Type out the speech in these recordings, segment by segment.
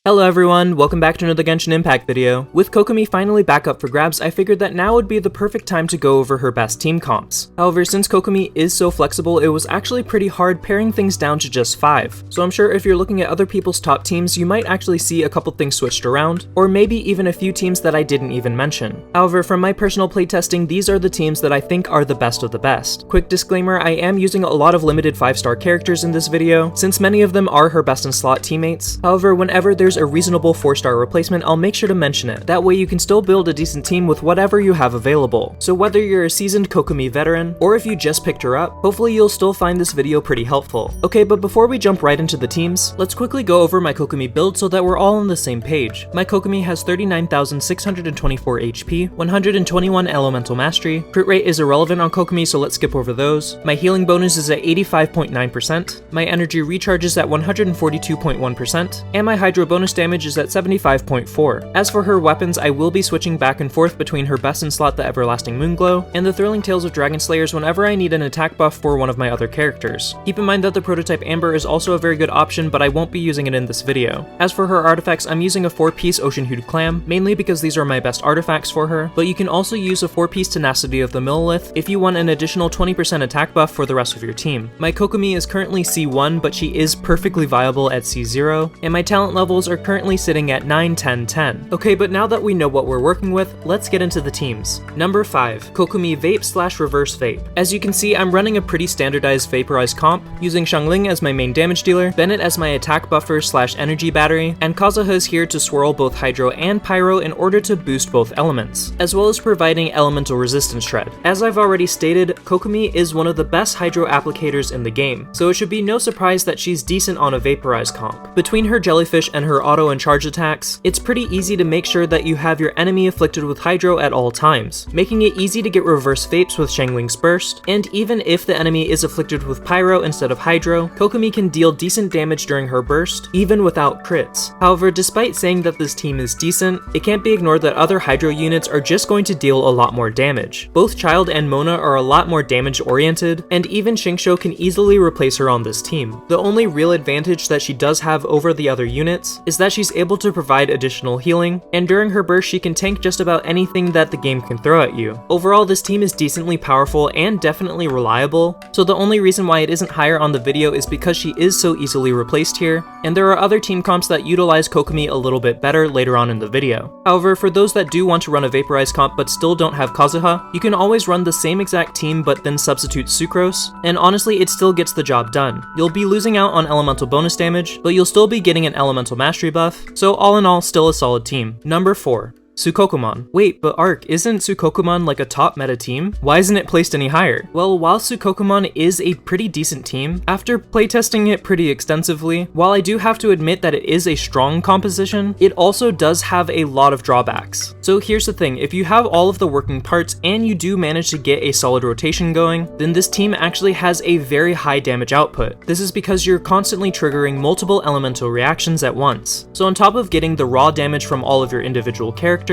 Hello everyone, welcome back to another Genshin Impact video. With Kokomi finally back up for grabs, I figured that now would be the perfect time to go over her best team comps. However, since Kokomi is so flexible, it was actually pretty hard paring things down to just 5. So I'm sure if you're looking at other people's top teams, you might actually see a couple things switched around, or maybe even a few teams that I didn't even mention. However, from my personal playtesting, these are the teams that I think are the best of the best. Quick disclaimer, I am using a lot of limited 5-star characters in this video, since many of them are her best in slot teammates. However, whenever there's a reasonable 4-star replacement, I'll make sure to mention it. That way you can still build a decent team with whatever you have available. So whether you're a seasoned Kokomi veteran, or if you just picked her up, hopefully you'll still find this video pretty helpful. Okay, but before we jump right into the teams, let's quickly go over my Kokomi build so that we're all on the same page. My Kokomi has 39,624 HP, 121 elemental mastery, crit rate is irrelevant on Kokomi so let's skip over those. My healing bonus is at 85.9%, my energy recharge is at 142.1%, and my hydro bonus damage is at 75.4. As for her weapons, I will be switching back and forth between her best in slot, the Everlasting Moonglow, and the Thrilling Tales of Dragon Slayers whenever I need an attack buff for one of my other characters. Keep in mind that the prototype Amber is also a very good option, but I won't be using it in this video. As for her artifacts, I'm using a 4-piece Ocean Hued Clam, mainly because these are my best artifacts for her, but you can also use a 4-piece Tenacity of the Millilith if you want an additional 20% attack buff for the rest of your team. My Kokomi is currently C1, but she is perfectly viable at C0, and my talent levels are currently sitting at 9, 10, 10. Okay, but now that we know what we're working with, let's get into the teams. Number 5, Kokomi Vape/Reverse Vape. As you can see, I'm running a pretty standardized Vaporize comp, using Xiangling as my main damage dealer, Bennett as my attack buffer/energy battery, and Kazuha is here to swirl both Hydro and Pyro in order to boost both elements, as well as providing elemental resistance shred. As I've already stated, Kokomi is one of the best Hydro applicators in the game, so it should be no surprise that she's decent on a Vaporize comp. Between her Jellyfish and her auto and charge attacks, it's pretty easy to make sure that you have your enemy afflicted with Hydro at all times, making it easy to get reverse Vapes with Xiangling's burst, and even if the enemy is afflicted with Pyro instead of Hydro, Kokomi can deal decent damage during her burst, even without crits. However, despite saying that this team is decent, it can't be ignored that other Hydro units are just going to deal a lot more damage. Both Child and Mona are a lot more damage oriented, and even Xingqiu can easily replace her on this team. The only real advantage that she does have over the other units is that she's able to provide additional healing, and during her burst she can tank just about anything that the game can throw at you. Overall, this team is decently powerful and definitely reliable, so the only reason why it isn't higher on the video is because she is so easily replaced here, and there are other team comps that utilize Kokomi a little bit better later on in the video. However, for those that do want to run a Vaporize comp but still don't have Kazuha, you can always run the same exact team but then substitute Sucrose, and honestly it still gets the job done. You'll be losing out on elemental bonus damage, but you'll still be getting an elemental mastery buff, so all in all, still a solid team. Number 4. Sukokomon. Wait, but Ark, isn't Sukokomon like a top meta team? Why isn't it placed any higher? Well, while Sukokomon is a pretty decent team, after playtesting it pretty extensively, while I do have to admit that it is a strong composition, it also does have a lot of drawbacks. So here's the thing, if you have all of the working parts and you do manage to get a solid rotation going, then this team actually has a very high damage output. This is because you're constantly triggering multiple elemental reactions at once. So on top of getting the raw damage from all of your individual characters,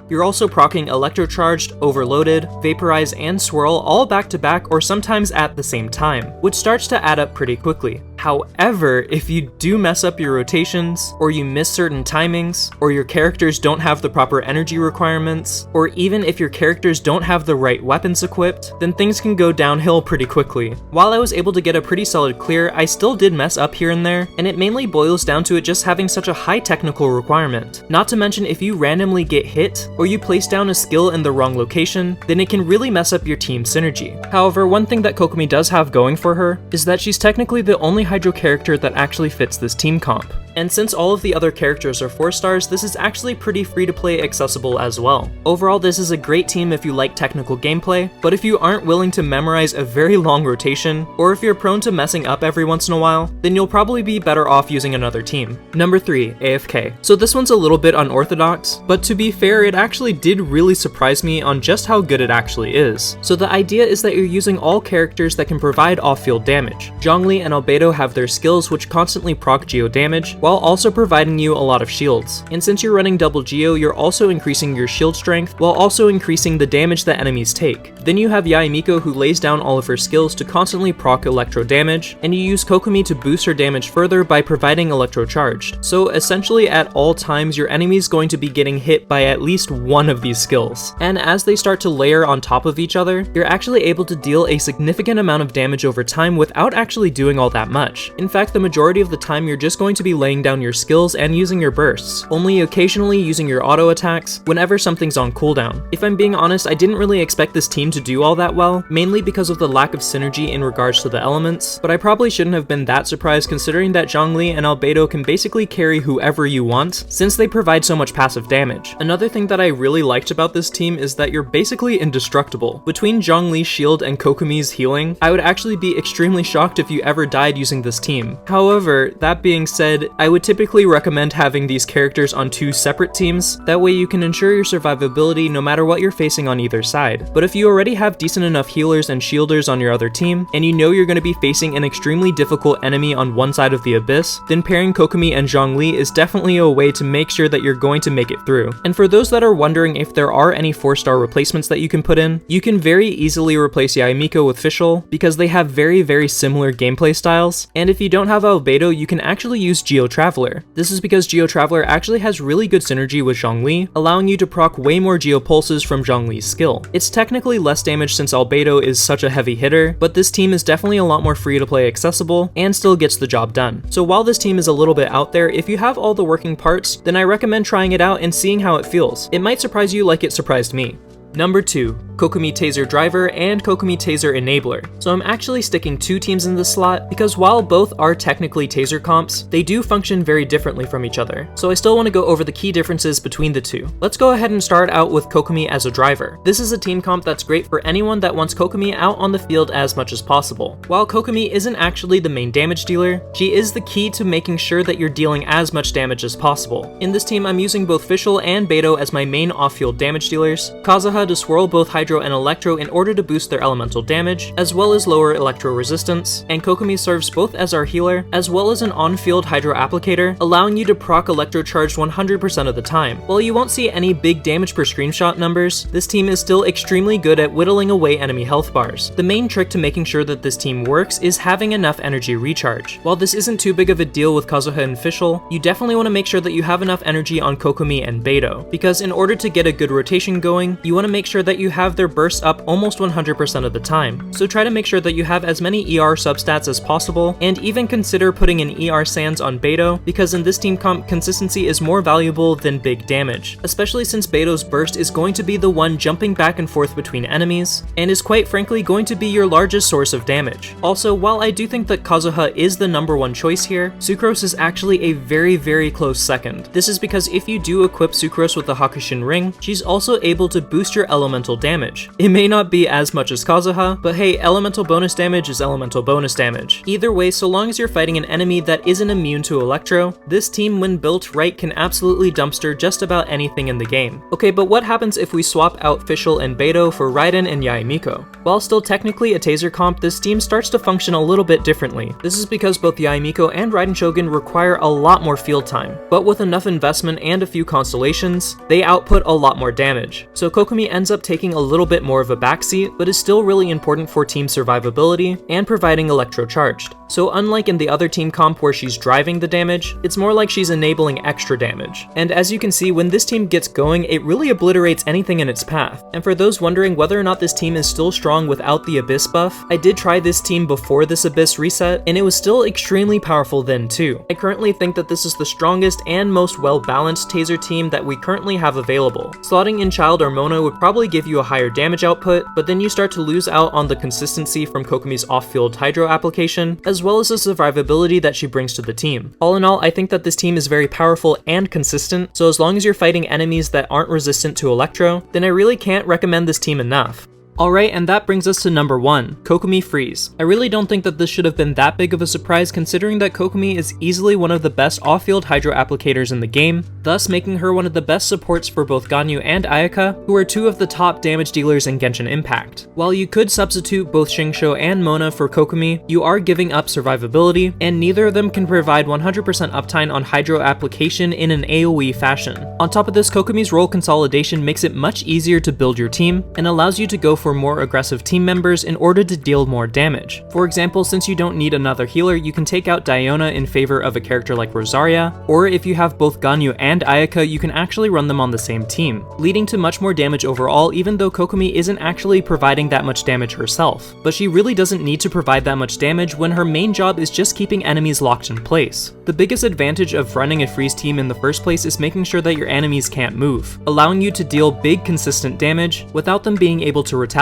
you're also proccing Electrocharged, Overloaded, Vaporize, and Swirl all back to back or sometimes at the same time, which starts to add up pretty quickly. However, if you do mess up your rotations, or you miss certain timings, or your characters don't have the proper energy requirements, or even if your characters don't have the right weapons equipped, then things can go downhill pretty quickly. While I was able to get a pretty solid clear, I still did mess up here and there, and it mainly boils down to it just having such a high technical requirement. Not to mention if you randomly get hit, or you place down a skill in the wrong location, then it can really mess up your team synergy. However, one thing that Kokomi does have going for her is that she's technically the only Hydro character that actually fits this team comp. And since all of the other characters are 4 stars, this is actually pretty free to play accessible as well. Overall, this is a great team if you like technical gameplay, but if you aren't willing to memorize a very long rotation, or if you're prone to messing up every once in a while, then you'll probably be better off using another team. Number 3, AFK. So this one's a little bit unorthodox, but to be fair, it actually did really surprise me on just how good it actually is. So the idea is that you're using all characters that can provide off-field damage. Zhongli and Albedo have their skills which constantly proc geo damage, while also providing you a lot of shields. And since you're running double Geo, you're also increasing your shield strength, while also increasing the damage that enemies take. Then you have Yae Miko, who lays down all of her skills to constantly proc electro damage, and you use Kokomi to boost her damage further by providing electro charged. So essentially at all times, your enemy's going to be getting hit by at least one of these skills. And as they start to layer on top of each other, you're actually able to deal a significant amount of damage over time without actually doing all that much. In fact, the majority of the time you're just going to be laying down your skills and using your bursts, only occasionally using your auto attacks whenever something's on cooldown. If I'm being honest, I didn't really expect this team to do all that well, mainly because of the lack of synergy in regards to the elements, but I probably shouldn't have been that surprised considering that Zhongli and Albedo can basically carry whoever you want, since they provide so much passive damage. Another thing that I really liked about this team is that you're basically indestructible. Between Zhongli's shield and Kokomi's healing, I would actually be extremely shocked if you ever died using this team. However, that being said, I would typically recommend having these characters on two separate teams, that way you can ensure your survivability no matter what you're facing on either side. But if you already have decent enough healers and shielders on your other team, and you know you're going to be facing an extremely difficult enemy on one side of the abyss, then pairing Kokomi and Zhongli is definitely a way to make sure that you're going to make it through. And for those that are wondering if there are any 4-star replacements that you can put in, you can very easily replace Yae Miko with Fischl, because they have very similar gameplay styles, and if you don't have Albedo, you can actually use Geo Traveler. This is because Geo Traveler actually has really good synergy with Zhongli, allowing you to proc way more Geo Pulses from Zhongli's skill. It's technically less damage since Albedo is such a heavy hitter, but this team is definitely a lot more free to play accessible, and still gets the job done. So while this team is a little bit out there, if you have all the working parts, then I recommend trying it out and seeing how it feels. It might surprise you like it surprised me. Number 2. Kokomi Taser Driver and Kokomi Taser Enabler. So I'm actually sticking 2 teams in this slot because while both are technically Taser comps, they do function very differently from each other. So I still want to go over the key differences between the two. Let's go ahead and start out with Kokomi as a driver. This is a team comp that's great for anyone that wants Kokomi out on the field as much as possible. While Kokomi isn't actually the main damage dealer, she is the key to making sure that you're dealing as much damage as possible. In this team, I'm using both Fischl and Beidou as my main off-field damage dealers, Kazuha to swirl both Hydro and Electro in order to boost their elemental damage, as well as lower Electro resistance, and Kokomi serves both as our healer, as well as an on-field Hydro applicator, allowing you to proc Electro charged 100% of the time. While you won't see any big damage per screenshot numbers, this team is still extremely good at whittling away enemy health bars. The main trick to making sure that this team works is having enough energy recharge. While this isn't too big of a deal with Kazuha and Fischl, you definitely want to make sure that you have enough energy on Kokomi and Beidou, because in order to get a good rotation going, you want to make sure that you have their bursts up almost 100% of the time. So try to make sure that you have as many ER substats as possible, and even consider putting in ER sands on Beidou, because in this team comp, consistency is more valuable than big damage, especially since Beidou's burst is going to be the one jumping back and forth between enemies, and is quite frankly going to be your largest source of damage. Also, while I do think that Kazuha is the #1 choice here, Sucrose is actually a very close second. This is because if you do equip Sucrose with the Hakushin Ring, she's also able to boost your elemental damage. It may not be as much as Kazuha, but hey, elemental bonus damage is elemental bonus damage. Either way, so long as you're fighting an enemy that isn't immune to Electro, this team when built right can absolutely dumpster just about anything in the game. Okay, but what happens if we swap out Fischl and Beidou for Raiden and Yae Miko? While still technically a Taser comp, this team starts to function a little bit differently. This is because both Yae Miko and Raiden Shogun require a lot more field time, but with enough investment and a few constellations, they output a lot more damage. So Kokomi ends up taking a little bit more of a backseat, but is still really important for team survivability and providing Electro charged. So unlike in the other team comp where she's driving the damage, it's more like she's enabling extra damage. And as you can see, when this team gets going, it really obliterates anything in its path. And for those wondering whether or not this team is still strong without the Abyss buff, I did try this team before this Abyss reset, and it was still extremely powerful then too. I currently think that this is the strongest and most well-balanced Taser team that we currently have available. Slotting in Child or Mona would probably give you a higher damage output, but then you start to lose out on the consistency from Kokomi's off-field Hydro application, as well as the survivability that she brings to the team. All in all, I think that this team is very powerful and consistent, so as long as you're fighting enemies that aren't resistant to Electro, then I really can't recommend this team enough. Alright, and that brings us to number 1, Kokomi Freeze. I really don't think that this should have been that big of a surprise considering that Kokomi is easily one of the best off-field hydro applicators in the game, thus making her one of the best supports for both Ganyu and Ayaka, who are two of the top damage dealers in Genshin Impact. While you could substitute both Xingqiu and Mona for Kokomi, you are giving up survivability, and neither of them can provide 100% uptime on hydro application in an AoE fashion. On top of this, Kokomi's role consolidation makes it much easier to build your team, and allows you to go for more aggressive team members in order to deal more damage. For example, since you don't need another healer, you can take out Diona in favor of a character like Rosaria, or if you have both Ganyu and Ayaka, you can actually run them on the same team, leading to much more damage overall even though Kokomi isn't actually providing that much damage herself. But she really doesn't need to provide that much damage when her main job is just keeping enemies locked in place. The biggest advantage of running a freeze team in the first place is making sure that your enemies can't move, allowing you to deal big consistent damage without them being able to retaliate.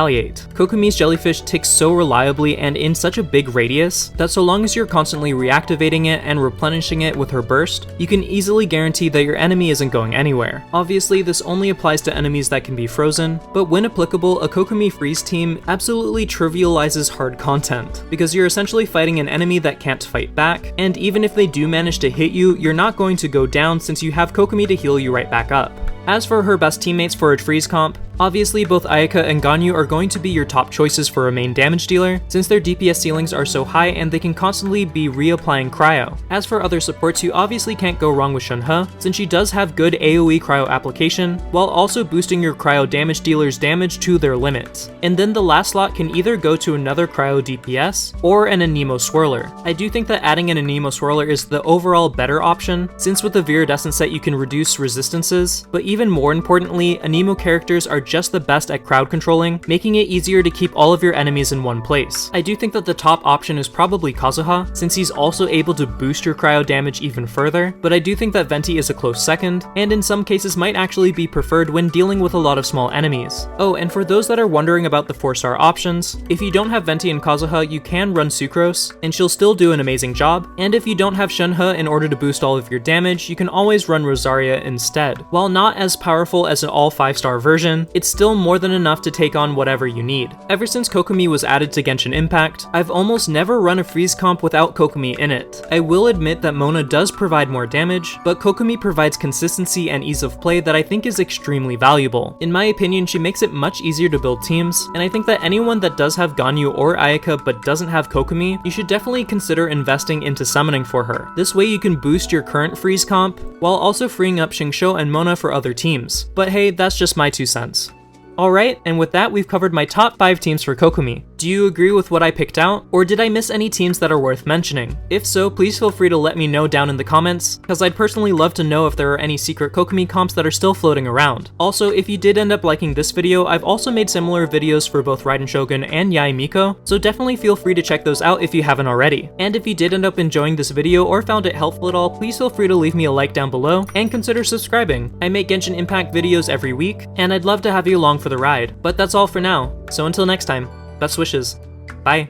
Kokomi's jellyfish ticks so reliably and in such a big radius that so long as you're constantly reactivating it and replenishing it with her burst, you can easily guarantee that your enemy isn't going anywhere. Obviously, this only applies to enemies that can be frozen, but when applicable, a Kokomi freeze team absolutely trivializes hard content, because you're essentially fighting an enemy that can't fight back, and even if they do manage to hit you, you're not going to go down since you have Kokomi to heal you right back up. As for her best teammates for a freeze comp, obviously both Ayaka and Ganyu are going to be your top choices for a main damage dealer, since their DPS ceilings are so high and they can constantly be reapplying cryo. As for other supports, you obviously can't go wrong with Shenhe, since she does have good AoE cryo application, while also boosting your cryo damage dealer's damage to their limits. And then the last slot can either go to another cryo DPS, or an Anemo Swirler. I do think that adding an Anemo Swirler is the overall better option, since with the Viridescent set you can reduce resistances, but even more importantly, Anemo characters are just the best at crowd controlling, making it easier to keep all of your enemies in one place. I do think that the top option is probably Kazuha, since he's also able to boost your cryo damage even further, but I do think that Venti is a close second, and in some cases might actually be preferred when dealing with a lot of small enemies. Oh, and for those that are wondering about the 4-star options, if you don't have Venti and Kazuha, you can run Sucrose, and she'll still do an amazing job, and if you don't have Shenhe in order to boost all of your damage, you can always run Rosaria instead. While not as powerful as an all 5-star version, it's still more than enough to take on whatever you need. Ever since Kokomi was added to Genshin Impact, I've almost never run a freeze comp without Kokomi in it. I will admit that Mona does provide more damage, but Kokomi provides consistency and ease of play that I think is extremely valuable. In my opinion, she makes it much easier to build teams, and I think that anyone that does have Ganyu or Ayaka but doesn't have Kokomi, you should definitely consider investing into summoning for her. This way you can boost your current freeze comp, while also freeing up Xingqiu and Mona for other teams. But hey, that's just my 2 cents. Alright, and with that we've covered my top 5 teams for Kokomi. Do you agree with what I picked out, or did I miss any teams that are worth mentioning? If so, please feel free to let me know down in the comments, cause I'd personally love to know if there are any secret Kokomi comps that are still floating around. Also, if you did end up liking this video, I've also made similar videos for both Raiden Shogun and Yae Miko, so definitely feel free to check those out if you haven't already. And if you did end up enjoying this video or found it helpful at all, please feel free to leave me a like down below, and consider subscribing. I make Genshin Impact videos every week, and I'd love to have you along for the ride. But that's all for now, so until next time, best wishes. Bye.